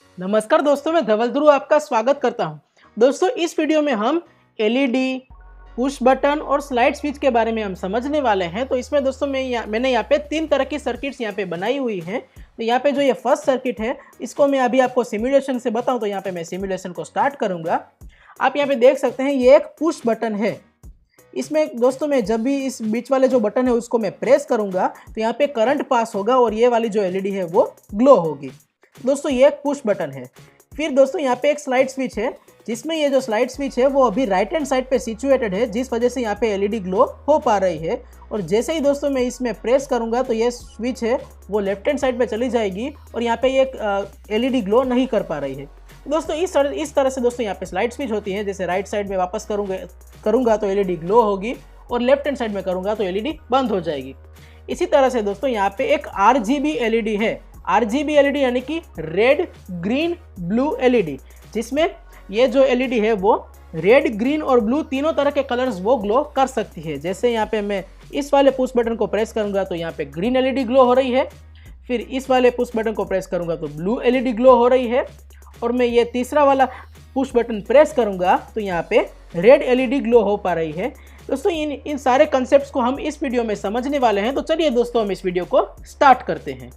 नमस्कार दोस्तों, मैं धवल ध्रुव आपका स्वागत करता हूं। दोस्तों, इस वीडियो में हम एलईडी, पुश बटन और स्लाइड स्विच के बारे में हम समझने वाले हैं। तो इसमें दोस्तों मैंने यहाँ पे 3 तरह की सर्किट्स यहाँ पे बनाई हुई हैं। तो यहाँ पे जो ये फर्स्ट सर्किट है, इसको मैं अभी आपको सिमुलेशन से बताऊं। तो यहाँ पे मैं सिमुलेशन को स्टार्ट करूँगा। आप यहाँ पे देख सकते हैं, ये एक पुश बटन है। इसमें दोस्तों मैं जब भी इस बीच वाले जो बटन है उसको मैं प्रेस करूँगा तो यहाँ पे करंट पास होगा और ये वाली जो एलईडी है वो ग्लो होगी। दोस्तों ये एक पुश बटन है। फिर दोस्तों यहाँ पे एक स्लाइड स्विच है, जिसमें ये जो स्लाइड स्विच है वो अभी राइट हैंड साइड पे सिचुएटेड है, जिस वजह से यहाँ पे एलईडी ग्लो हो पा रही है। और जैसे ही दोस्तों मैं इसमें प्रेस करूँगा तो ये स्विच है वो लेफ्ट हैंड साइड पे चली जाएगी और यहाँ पे ये एलईडी ग्लो नहीं कर पा रही है। दोस्तों इस तरह से दोस्तों यहाँ पे स्लाइड स्विच होती है। जैसे राइट साइड में वापस करूँगा तो एलईडी ग्लो होगी और लेफ्ट हैंड साइड में करूँगा तो एलईडी बंद हो जाएगी। इसी तरह से दोस्तों यहाँ पे एक RGB एलईडी है। RGB एलईडी यानी कि रेड, ग्रीन, ब्लू एलईडी, जिसमें ये जो एलईडी है वो रेड, ग्रीन और ब्लू तीनों तरह के कलर्स वो ग्लो कर सकती है। जैसे यहाँ पे मैं इस वाले पुश बटन को प्रेस करूँगा तो यहाँ पे ग्रीन एलईडी ग्लो हो रही है। फिर इस वाले पुश बटन को प्रेस करूँगा तो ब्लू एलईडी ग्लो हो रही है। और मैं ये तीसरा वाला पुश बटन प्रेस करूँगा तो यहाँ पे रेड एलईडी ग्लो हो पा रही है। दोस्तों इन सारे कंसेप्ट्स को हम इस वीडियो में समझने वाले हैं। तो चलिए दोस्तों हम इस वीडियो को स्टार्ट करते हैं।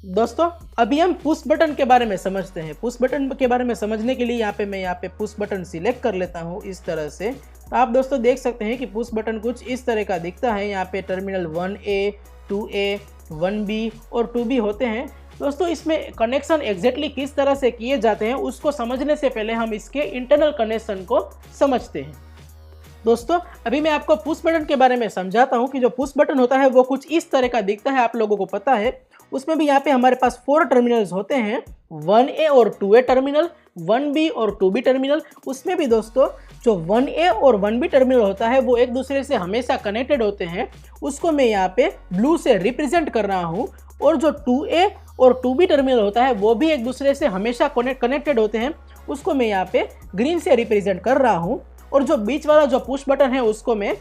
दोस्तों अभी हम पुश बटन के बारे में समझते हैं। पुश बटन के बारे में समझने के लिए यहाँ पे पुश बटन सिलेक्ट कर लेता हूँ इस तरह से। तो आप दोस्तों देख सकते हैं कि पुश बटन कुछ इस तरह का दिखता है। यहाँ पे टर्मिनल 1A, 2A, 1B और 2B होते हैं। दोस्तों इसमें कनेक्शन एग्जैक्टली किस तरह से किए जाते हैं उसको समझने से पहले हम इसके इंटरनल कनेक्शन को समझते हैं। दोस्तों अभी मैं आपको पुश बटन के बारे में समझाता हूं कि जो पुश बटन होता है वो कुछ इस तरह का दिखता है, आप लोगों को पता है। उसमें भी यहाँ पे हमारे पास 4 टर्मिनल्स होते हैं, 1A और 2A टर्मिनल, 1B और 2B टर्मिनल। उसमें भी दोस्तों जो 1A और 1B टर्मिनल होता है वो एक दूसरे से हमेशा कनेक्टेड होते हैं। उसको मैं यहाँ पे ब्लू से रिप्रेजेंट कर रहा हूँ। और जो 2A और 2B टर्मिनल होता है वो भी एक दूसरे से हमेशा कनेक्टेड होते हैं। उसको मैं यहाँ पे ग्रीन से रिप्रेजेंट कर रहा हूँ। और जो बीच वाला जो पुश बटन है उसको मैं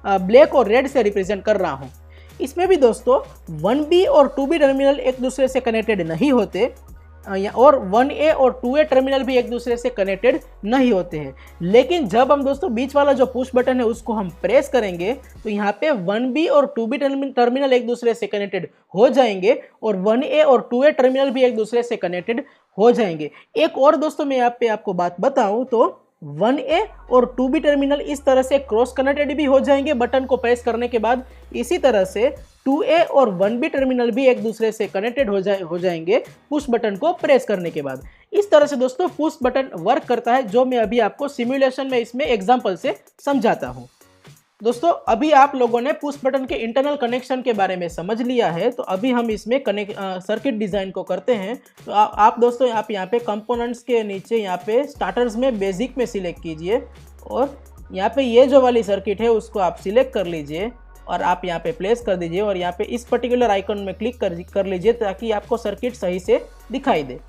ब्लैक और रेड से रिप्रेजेंट कर रहा हूँ। इसमें भी दोस्तों 1B और 2B टर्मिनल एक दूसरे से कनेक्टेड नहीं होते और 1A और 2A टर्मिनल भी एक दूसरे से कनेक्टेड नहीं होते हैं। लेकिन जब हम दोस्तों बीच वाला जो पुश बटन है उसको हम प्रेस करेंगे तो यहाँ पे 1B और 2B टर्मिनल एक दूसरे से कनेक्टेड हो जाएंगे और 1A और 2A टर्मिनल भी एक दूसरे से कनेक्टेड हो जाएंगे। एक और दोस्तों मैं यहाँ पे आपको बात बताऊँ तो 1A और 2B टर्मिनल इस तरह से क्रॉस कनेक्टेड भी हो जाएंगे बटन को प्रेस करने के बाद। इसी तरह से 2A और 1B टर्मिनल भी एक दूसरे से कनेक्टेड हो जाएंगे पुश बटन को प्रेस करने के बाद। इस तरह से दोस्तों पुश बटन वर्क करता है, जो मैं अभी आपको सिमुलेशन में इसमें एग्जांपल से समझाता हूँ। दोस्तों अभी आप लोगों ने पुश बटन के इंटरनल कनेक्शन के बारे में समझ लिया है। तो अभी हम इसमें सर्किट डिज़ाइन को करते हैं। तो आप दोस्तों आप यहाँ पे कंपोनेंट्स के नीचे यहाँ पे स्टार्टर्स में बेसिक में सिलेक्ट कीजिए और यहाँ पे ये जो वाली सर्किट है उसको आप सिलेक्ट कर लीजिए और आप यहाँ पे प्लेस कर दीजिए और यहाँ पे इस पर्टिकुलर आइकन में क्लिक कर लीजिए ताकि आपको सर्किट सही से दिखाई दे।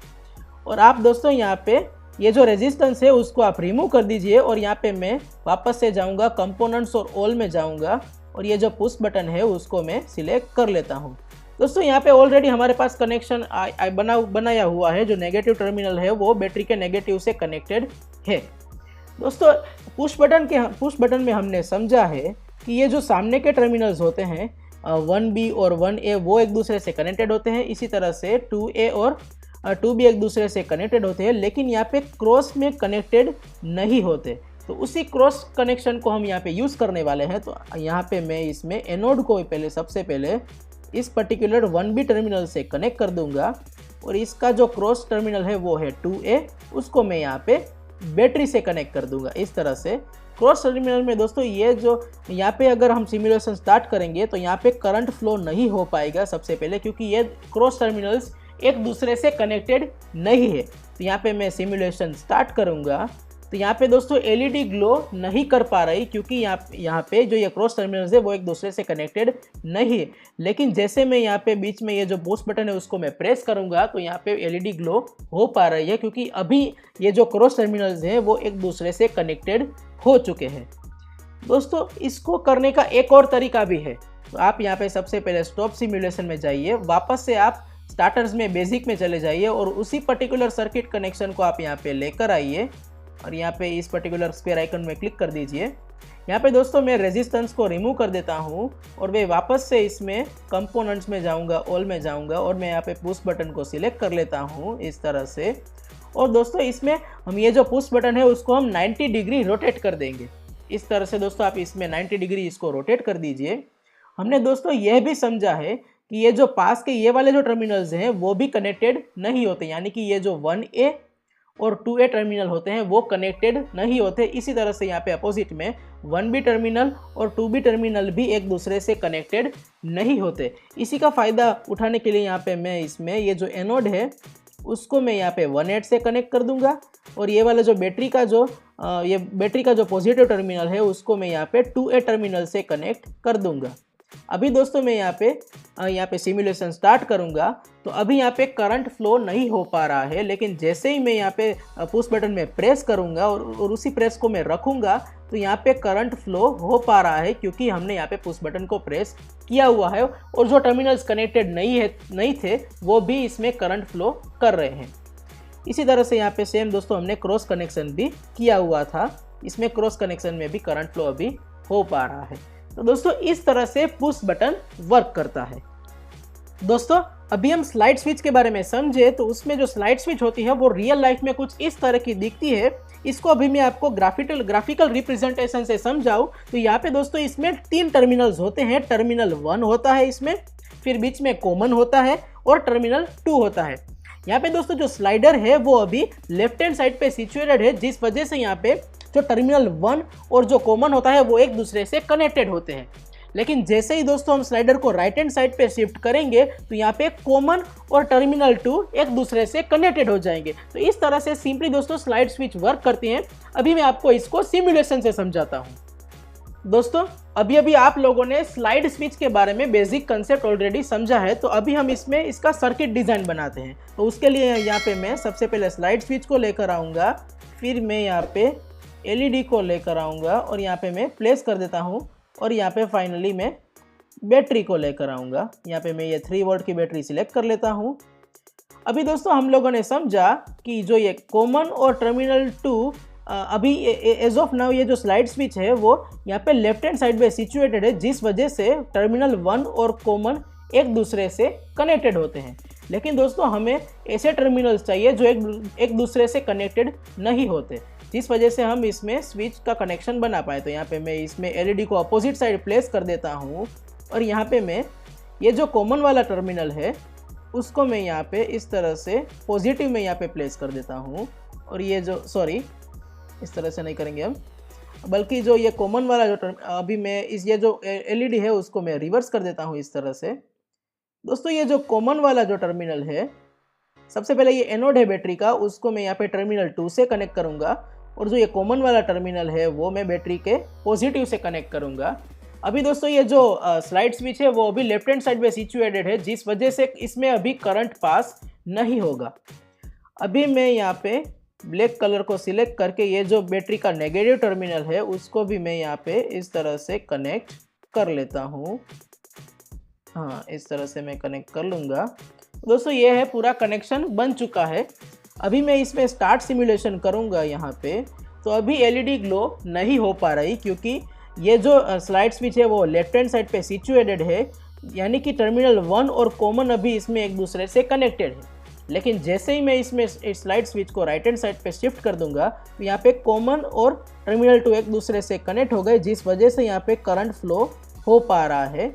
और आप दोस्तों यहाँ पे ये जो रेजिस्टेंस है उसको आप रिमूव कर दीजिए और यहाँ पे मैं वापस से जाऊँगा कंपोनेंट्स और ऑल में जाऊँगा और ये जो पुश बटन है उसको मैं सिलेक्ट कर लेता हूँ। दोस्तों यहाँ पे ऑलरेडी हमारे पास कनेक्शन बनाया हुआ है। जो नेगेटिव टर्मिनल है वो बैटरी के नेगेटिव से कनेक्टेड है। दोस्तों पुश बटन में हमने समझा है कि ये जो सामने के टर्मिनल्स होते हैं 1B और 1A वो एक दूसरे से कनेक्टेड होते हैं। इसी तरह से 2A और 2B एक दूसरे से कनेक्टेड होते हैं, लेकिन यहाँ पे क्रॉस में कनेक्टेड नहीं होते। तो उसी क्रॉस कनेक्शन को हम यहाँ पे यूज़ करने वाले हैं। तो यहाँ पे मैं इसमें एनोड को सबसे पहले इस पर्टिकुलर 1B टर्मिनल से कनेक्ट कर दूंगा और इसका जो क्रॉस टर्मिनल है वो है 2A, उसको मैं यहाँ पे बैटरी से कनेक्ट कर दूंगा। इस तरह से क्रॉस टर्मिनल में दोस्तों ये जो यहाँ पे अगर हम सिमुलेशन स्टार्ट करेंगे तो यहाँ पे करंट फ्लो नहीं हो पाएगा सबसे पहले, क्योंकि ये क्रॉस टर्मिनल्स एक दूसरे से कनेक्टेड नहीं है। तो यहाँ पे मैं सिमुलेशन स्टार्ट करूँगा तो यहाँ पे दोस्तों एलईडी ग्लो नहीं कर पा रही, क्योंकि यहाँ पे जो ये क्रॉस टर्मिनल्स है वो एक दूसरे से कनेक्टेड नहीं है। लेकिन जैसे मैं यहाँ पे बीच में ये जो पुश बटन है उसको मैं प्रेस करूँगा तो यहाँ पे एलईडी ग्लो हो पा रही है, क्योंकि अभी ये जो क्रॉस टर्मिनल्स हैं वो एक दूसरे से कनेक्टेड हो चुके हैं। दोस्तों इसको करने का एक और तरीका भी है। तो आप यहाँ पे सबसे पहले स्टॉप सिमुलेशन में जाइए, वापस से आप स्टार्टर्स में बेसिक में चले जाइए और उसी पर्टिकुलर सर्किट कनेक्शन को आप यहाँ पे लेकर आइए और यहाँ पे इस पर्टिकुलर स्क्वायर आइकन में क्लिक कर दीजिए। यहाँ पे दोस्तों मैं रेजिस्टेंस को रिमूव कर देता हूँ और मैं वापस से इसमें कंपोनेंट्स में जाऊँगा, ऑल में जाऊँगा और मैं यहाँ पे पुश बटन को सिलेक्ट कर लेता हूँ इस तरह से। और दोस्तों इसमें हम ये जो पुश बटन है उसको हम 90 डिग्री रोटेट कर देंगे। इस तरह से दोस्तों आप इसमें 90 डिग्री इसको रोटेट कर दीजिए। हमने दोस्तों यह भी समझा है कि ये जो पास के ये वाले जो टर्मिनल्स हैं वो भी कनेक्टेड नहीं होते, यानी कि ये जो 1A और 2A टर्मिनल होते हैं वो कनेक्टेड नहीं होते। इसी तरह से यहाँ पे अपोजिट में 1B टर्मिनल और 2B टर्मिनल भी एक दूसरे से कनेक्टेड नहीं होते। इसी का फ़ायदा उठाने के लिए यहाँ पे मैं इसमें ये जो एनोड है उसको मैं यहाँ पे 1A से कनेक्ट कर दूंगा और ये वाला जो बैटरी का जो पॉजिटिव टर्मिनल है उसको मैं यहाँ पे 2A टर्मिनल से कनेक्ट कर दूंगा। अभी दोस्तों मैं यहाँ पे सिमुलेशन स्टार्ट करूँगा तो अभी यहाँ पे करंट फ्लो नहीं हो पा रहा है, लेकिन जैसे ही मैं यहाँ पे पुश बटन में प्रेस करूँगा और उसी प्रेस को मैं रखूँगा तो यहाँ पे करंट फ्लो हो पा रहा है, क्योंकि हमने यहाँ पे पुश बटन को प्रेस किया हुआ है और जो टर्मिनल्स कनेक्टेड नहीं थे वो भी इसमें करंट फ्लो कर रहे हैं। इसी तरह से यहाँ पे सेम दोस्तों हमने क्रॉस कनेक्शन भी किया हुआ था, इसमें क्रॉस कनेक्शन में भी करंट फ्लो अभी हो पा रहा है। तो दोस्तों इस तरह से पुश बटन वर्क करता है। दोस्तों अभी हम स्लाइड स्विच के बारे में समझे तो उसमें जो स्लाइड स्विच होती है वो रियल लाइफ में कुछ इस तरह की दिखती है। इसको अभी मैं आपको ग्राफिकल रिप्रेजेंटेशन से समझाऊं तो यहाँ पे दोस्तों इसमें 3 टर्मिनल्स होते हैं। टर्मिनल 1 होता है इसमें, फिर बीच में कॉमन होता है और टर्मिनल 2 होता है। यहाँ पे दोस्तों जो स्लाइडर है वो अभी लेफ्ट हैंड साइड पे सिचुएटेड है, जिस वजह से यहाँ पे जो टर्मिनल 1 और जो कॉमन होता है वो एक दूसरे से कनेक्टेड होते हैं। लेकिन जैसे ही दोस्तों हम स्लाइडर को राइट हैंड साइड पे शिफ्ट करेंगे तो यहाँ पे कॉमन और टर्मिनल 2 एक दूसरे से कनेक्टेड हो जाएंगे। तो इस तरह से सिंपली दोस्तों स्लाइड स्विच वर्क करती हैं। अभी मैं आपको इसको सिमुलेशन से समझाता हूँ। दोस्तों अभी आप लोगों ने स्लाइड स्विच के बारे में बेसिक कंसेप्ट ऑलरेडी समझा है, तो अभी हम इसमें इसका सर्किट डिज़ाइन बनाते हैं। तो उसके लिए यहाँ पे मैं सबसे पहले स्लाइड स्विच को लेकर आऊँगा, फिर मैं यहाँ पे LED को लेकर आऊँगा और यहाँ पे मैं प्लेस कर देता हूँ और यहाँ पे फाइनली मैं बैटरी को लेकर आऊँगा। यहाँ पे मैं ये 3 वोल्ट की बैटरी सिलेक्ट कर लेता हूँ। अभी दोस्तों हम लोगों ने समझा कि जो ये कॉमन और टर्मिनल 2 अभी एज ऑफ नाउ ये जो स्लाइड स्विच है वो यहाँ पे लेफ्ट हैंड साइड पे सिचुएटेड है, जिस वजह से टर्मिनल 1 और कॉमन एक दूसरे से कनेक्टेड होते हैं। लेकिन दोस्तों हमें ऐसे टर्मिनल्स चाहिए जो एक दूसरे से कनेक्टेड नहीं होते, जिस वजह से हम इसमें स्विच का कनेक्शन बना पाए। तो यहाँ पे मैं इसमें LED को अपोजिट साइड प्लेस कर देता हूँ और यहाँ पे मैं ये जो कॉमन वाला टर्मिनल है उसको मैं यहाँ पे इस तरह से पॉजिटिव में यहाँ पे प्लेस कर देता हूँ। और ये जो इस तरह से नहीं करेंगे हम, बल्कि जो ये कॉमन वाला जो अभी मैं ये जो LED है उसको मैं रिवर्स कर देता हूँ इस तरह से। दोस्तों ये जो कॉमन वाला जो टर्मिनल है, सबसे पहले ये एनोड है बैटरी का, उसको मैं यहाँ पे टर्मिनल 2 से कनेक्ट करूँगा और जो ये कॉमन वाला टर्मिनल है वो मैं बैटरी के पॉजिटिव से कनेक्ट करूँगा। अभी दोस्तों ये जो स्लाइड स्विच है वो अभी लेफ्ट हैंड साइड पे सिचुएटेड है, जिस वजह से इसमें अभी करंट पास नहीं होगा। अभी मैं यहाँ पे ब्लैक कलर को सिलेक्ट करके ये जो बैटरी का नेगेटिव टर्मिनल है उसको भी मैं यहाँ पे इस तरह से कनेक्ट कर लेता हूँ। हाँ, इस तरह से मैं कनेक्ट कर लूँगा। दोस्तों ये है पूरा कनेक्शन बन चुका है। अभी मैं इसमें स्टार्ट सिमुलेशन करूँगा यहाँ पे, तो अभी LED ग्लो नहीं हो पा रही, क्योंकि ये जो स्लाइड स्विच है वो लेफ्ट हैंड साइड पे सिचुएटेड है, यानी कि टर्मिनल 1 और कॉमन अभी इसमें एक दूसरे से कनेक्टेड है। लेकिन जैसे ही मैं इसमें स्लाइड स्विच को राइट हैंड साइड पे शिफ्ट कर दूंगा तो यहाँ पे कॉमन और टर्मिनल 2 एक दूसरे से कनेक्ट हो गए, जिस वजह से यहाँ पे करंट फ्लो हो पा रहा है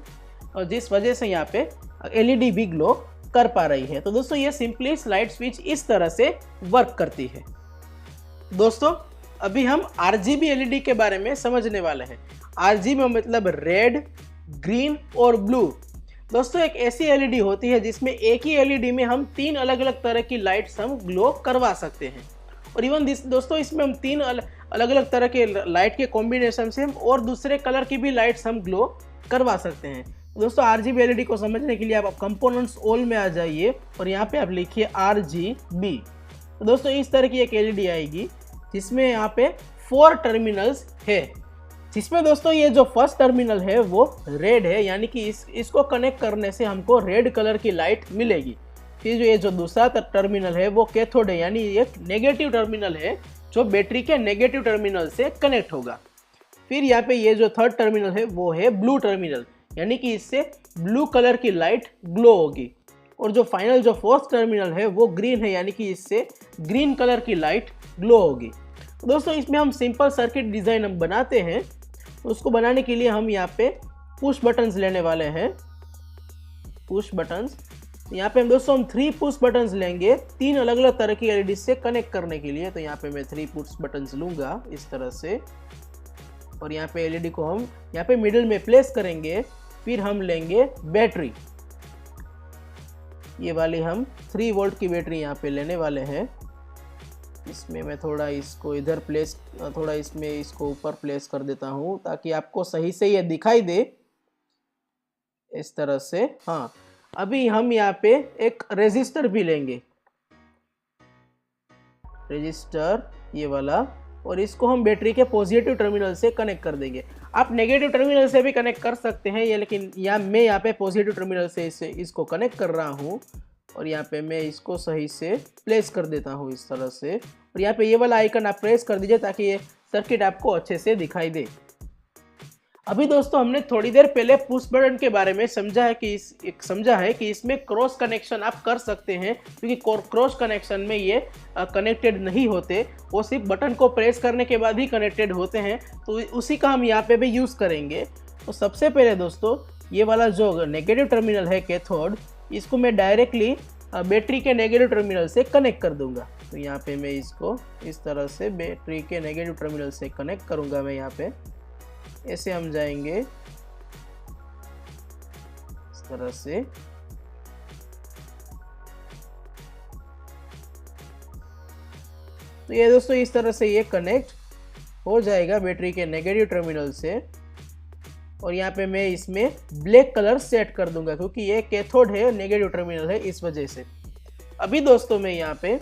और जिस वजह से यहाँ पे LED भी ग्लो कर पा रही है। तो दोस्तों ये सिंपली स्लाइड स्विच इस तरह से वर्क करती है। दोस्तों अभी हम RGB LED के बारे में समझने वाले हैं। RGB मतलब रेड, ग्रीन और ब्लू। दोस्तों एक ऐसी LED होती है जिसमें एक ही LED में हम 3 अलग अलग तरह की लाइट्स हम ग्लो करवा सकते हैं। और इवन दोस्तों इसमें हम 3 अलग अलग तरह के लाइट के कॉम्बिनेशन से हम और दूसरे कलर की भी लाइट्स हम ग्लो करवा सकते हैं। दोस्तों RGB LED को समझने के लिए आप कंपोनेंट्स ऑल में आ जाइए और यहाँ पे आप लिखिए RGB। तो दोस्तों इस तरह की एक LED आएगी जिसमें यहाँ पे 4 टर्मिनल्स है, जिसमें दोस्तों ये जो फर्स्ट टर्मिनल है वो रेड है, यानी कि इसको कनेक्ट करने से हमको रेड कलर की लाइट मिलेगी। फिर ये जो दूसरा टर्मिनल है वो कैथोड है, यानी एक नेगेटिव टर्मिनल है जो बैटरी के नेगेटिव टर्मिनल से कनेक्ट होगा। फिर यहाँ पे ये जो थर्ड टर्मिनल है वो है ब्लू टर्मिनल, यानी कि इससे ब्लू कलर की लाइट ग्लो होगी। और जो फाइनल जो फोर्थ टर्मिनल है वो ग्रीन है, यानी कि इससे ग्रीन कलर की लाइट ग्लो होगी। तो दोस्तों इसमें हम सिंपल सर्किट डिज़ाइन हम बनाते हैं। तो उसको बनाने के लिए हम यहाँ पे पुश बटन्स लेने वाले हैं, पुश बटन्स। यहाँ पे हम दोस्तों 3 पुश बटन्स लेंगे 3 अलग अलग तरह की एलईडी से कनेक्ट करने के लिए। तो यहाँ पे मैं 3 पुश बटन्स लूँगा इस तरह से, और यहाँ पे एलईडी को हम यहाँ पे मिडिल में प्लेस करेंगे। फिर हम लेंगे बैटरी, ये वाली हम 3 वोल्ट की बैटरी यहाँ पे लेने वाले हैं। इसमें मैं थोड़ा इसको इधर प्लेस, थोड़ा इसमें इसको ऊपर प्लेस कर देता हूँ ताकि आपको सही से ये दिखाई दे इस तरह से। हाँ, अभी हम यहाँ पे एक रेजिस्टर भी लेंगे, रेजिस्टर ये वाला, और इसको हम बैटरी के पॉजिटिव टर्मिनल से कनेक्ट कर देंगे। आप नेगेटिव टर्मिनल से भी कनेक्ट कर सकते हैं ये, लेकिन मैं यहाँ पे पॉजिटिव टर्मिनल से इसको कनेक्ट कर रहा हूँ। और यहाँ पे मैं इसको सही से प्लेस कर देता हूँ इस तरह से। और यहाँ पे ये वाला आइकन आप प्रेस कर दीजिए ताकि ये सर्किट आपको अच्छे से दिखाई दे। अभी दोस्तों हमने थोड़ी देर पहले पुश बटन के बारे में समझा है कि इसमें क्रॉस कनेक्शन आप कर सकते हैं, क्योंकि क्रॉस कनेक्शन में ये कनेक्टेड नहीं होते, वो सिर्फ बटन को प्रेस करने के बाद ही कनेक्टेड होते हैं। तो उसी का हम यहाँ पे भी यूज़ करेंगे। तो सबसे पहले दोस्तों ये वाला जो नेगेटिव टर्मिनल है कैथोड, इसको मैं डायरेक्टली बैटरी के नेगेटिव टर्मिनल से कनेक्ट कर दूंगा। तो यहाँ पे मैं इसको इस तरह से बैटरी के नेगेटिव टर्मिनल से कनेक्ट करूँगा। मैं यहाँ पे ऐसे हम जाएंगे इस तरह से। तो ये दोस्तों इस तरह से ये कनेक्ट हो जाएगा बैटरी के नेगेटिव टर्मिनल से। और यहाँ पे मैं इसमें ब्लैक कलर सेट कर दूंगा क्योंकि ये कैथोड है, नेगेटिव टर्मिनल है, इस वजह से। अभी दोस्तों मैं यहाँ पे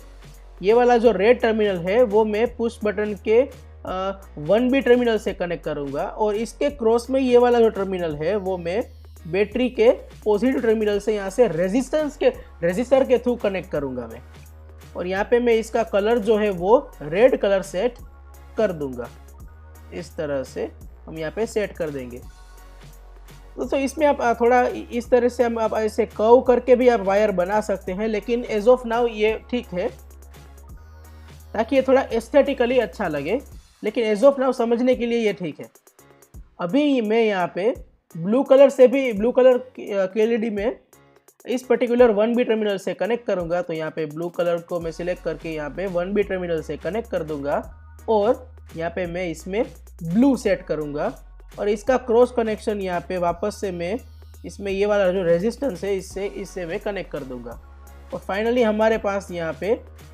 ये वाला जो रेड टर्मिनल है वो मैं पुश बटन के 1B टर्मिनल से कनेक्ट करूंगा, और इसके क्रॉस में ये वाला जो टर्मिनल है वो मैं बैटरी के पॉजिटिव टर्मिनल से यहाँ से रेजिस्टर के थ्रू कनेक्ट करूंगा मैं। और यहाँ पे मैं इसका कलर जो है वो रेड कलर सेट कर दूंगा। इस तरह से हम यहाँ पे सेट कर देंगे। दोस्तों इसमें आप थोड़ा इस तरह से आप ऐसे कर्व करके भी आप वायर बना सकते हैं, लेकिन एज ऑफ नाउ ये ठीक है ताकि ये थोड़ा एस्थेटिकली अच्छा लगे, लेकिन एज ऑफ नाउ समझने के लिए ये ठीक है। अभी मैं यहाँ पे ब्लू कलर की एलईडी में इस पर्टिकुलर 1B टर्मिनल से कनेक्ट करूँगा। तो यहाँ पे ब्लू कलर को मैं सिलेक्ट करके यहाँ पे 1B टर्मिनल से कनेक्ट कर दूंगा, और यहाँ पे मैं इसमें ब्लू सेट करूँगा। और इसका क्रॉस कनेक्शन यहाँ पे वापस से मैं इसमें ये वाला जो रेजिस्टेंस है इससे मैं कनेक्ट कर दूँगा। और फाइनली हमारे पास यहाँ पे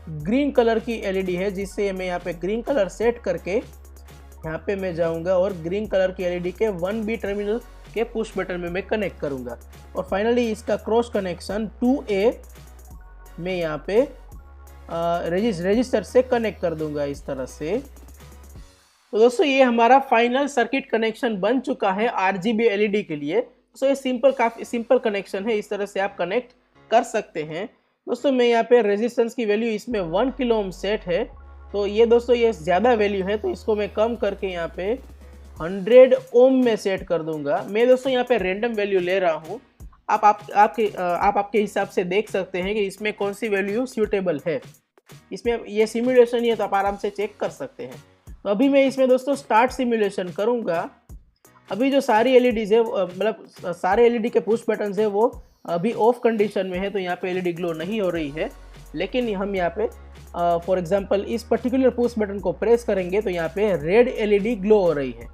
ग्रीन कलर की एलईडी है, जिससे मैं यहाँ पे ग्रीन कलर सेट करके यहाँ पे मैं जाऊँगा और ग्रीन कलर की एलईडी के 1B टर्मिनल के पुश बटन में मैं कनेक्ट करूँगा। और फाइनली इसका क्रॉस कनेक्शन 2A मैं यहाँ पे रजिस्टर से कनेक्ट कर दूँगा इस तरह से। तो दोस्तों ये हमारा फाइनल सर्किट कनेक्शन बन चुका है RGB एलईडी के लिए। तो ये काफ़ी सिंपल कनेक्शन है, इस तरह से आप कनेक्ट कर सकते हैं। दोस्तों मैं यहाँ पे रेजिस्टेंस की वैल्यू इसमें 1 किलो ओम सेट है, तो ये दोस्तों ये ज़्यादा वैल्यू है, तो इसको मैं कम करके यहाँ पे 100 ओम में सेट कर दूंगा। मैं दोस्तों यहाँ पे रैंडम वैल्यू ले रहा हूँ, आप आपके हिसाब से देख सकते हैं कि इसमें कौन सी वैल्यू सूटेबल है। इसमें ये सिमुलेशन ही है तो आप आराम से चेक कर सकते हैं। तो अभी मैं इसमें दोस्तों स्टार्ट सिमुलेशन करूँगा। अभी जो सारी एलईडीज है, मतलब सारे एलईडी के पुश बटन है वो अभी ऑफ कंडीशन में है, तो यहाँ पे एलईडी ग्लो नहीं हो रही है। लेकिन हम यहाँ पे फॉर एग्जांपल इस पर्टिकुलर पुश बटन को प्रेस करेंगे तो यहाँ पे रेड एलईडी ग्लो हो रही है,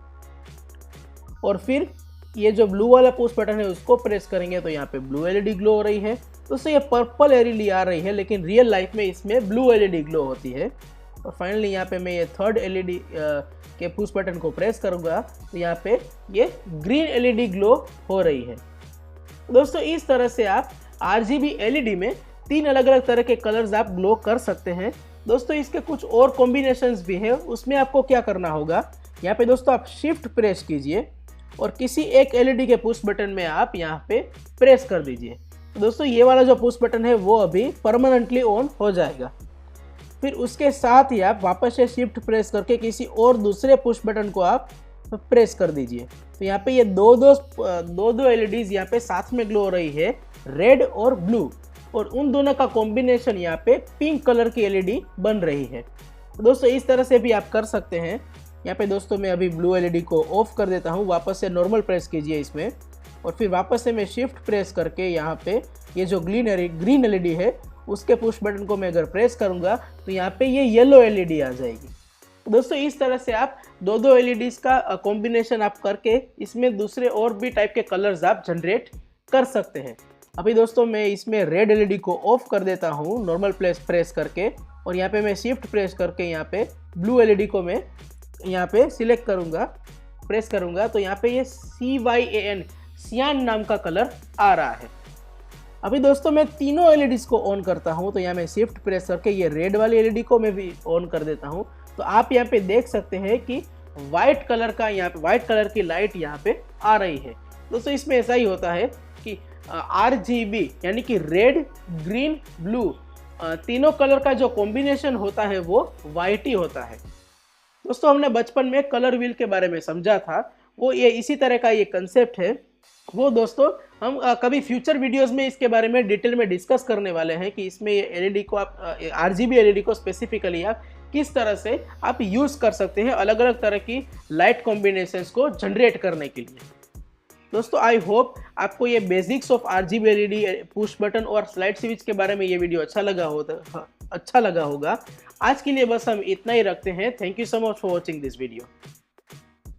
और फिर ये जो ब्लू वाला पुश बटन है उसको प्रेस करेंगे तो यहाँ पे ब्लू एलईडी ग्लो हो रही है। तो उससे ये पर्पल एलईडी आ रही है, लेकिन रियल लाइफ में इसमें ब्लू एलईडी ग्लो होती है। और फाइनली यहाँ पे मैं ये थर्ड एलईडी के पुश बटन को प्रेस करूँगा तो यहाँ पे ये ग्रीन एलईडी ग्लो हो रही है। दोस्तों इस तरह से आप RGB एलईडी में 3 अलग अलग तरह के कलर्स आप ग्लो कर सकते हैं। दोस्तों इसके कुछ और कॉम्बिनेशंस भी है, उसमें आपको क्या करना होगा, यहाँ पे दोस्तों आप शिफ्ट प्रेस कीजिए और किसी एक एलईडी के पुश बटन में आप यहाँ पे प्रेस कर दीजिए। दोस्तों ये वाला जो पुश बटन है वो अभी परमानेंटली ऑन हो जाएगा। फिर उसके साथ ही आप वापस से शिफ्ट प्रेस करके किसी और दूसरे पुश बटन को आप प्रेस कर दीजिए। तो यहाँ पे ये दो एलईडीज यहाँ पे साथ में ग्लो हो रही है, रेड और ब्लू, और उन दोनों का कॉम्बिनेशन यहाँ पे पिंक कलर की एलईडी बन रही है। तो दोस्तों इस तरह से भी आप कर सकते हैं। यहाँ पे दोस्तों मैं अभी ब्लू एलईडी को ऑफ कर देता हूँ, वापस से नॉर्मल प्रेस कीजिए इसमें, और फिर वापस से मैं शिफ्ट प्रेस करके यहाँ पे ये जो ग्रीन एलईडी है उसके पुश बटन को मैं अगर प्रेस करूँगा तो यहाँ पे ये येलो एलईडी आ जाएगी। दोस्तों इस तरह से आप दो एलईडीज का कॉम्बिनेशन आप करके इसमें दूसरे और भी टाइप के कलर्स आप जनरेट कर सकते हैं। अभी दोस्तों मैं इसमें रेड एलईडी को ऑफ कर देता हूँ नॉर्मल प्रेस करके, और यहाँ पे मैं शिफ्ट प्रेस करके यहाँ पे ब्लू एलईडी को मैं यहाँ पे सिलेक्ट करूँगा, प्रेस करूँगा, तो यहाँ पे ये CYAN सियान नाम का कलर आ रहा है। अभी दोस्तों मैं तीनों एलईडीज को ऑन करता हूँ, तो यहाँ मैं शिफ्ट प्रेस करके ये रेड वाली एलईडी को मैं भी ऑन कर देता हूँ। तो आप यहाँ पे देख सकते हैं कि व्हाइट कलर की लाइट यहाँ पे आ रही है। दोस्तों इसमें ऐसा ही होता है कि RGB यानी कि रेड, ग्रीन, ब्लू तीनों कलर का जो कॉम्बिनेशन होता है वो वाइट ही होता है। दोस्तों हमने बचपन में कलर व्हील के बारे में समझा था, वो ये इसी तरह का ये कंसेप्ट है। वो दोस्तों हम कभी फ्यूचर वीडियोस में इसके बारे में डिटेल में डिस्कस करने वाले हैं कि इसमें ये एलईडी को आप RGB एलईडी को स्पेसिफिकली आप किस तरह से आप यूज़ कर सकते हैं अलग अलग तरह की लाइट कॉम्बिनेशंस को जनरेट करने के लिए। दोस्तों आई होप आपको ये basics of RGB LED, push button और स्लाइड स्विच के बारे में ये वीडियो अच्छा लगा होगा। आज के लिए बस हम इतना ही रखते हैं। Thank you so much for watching this video.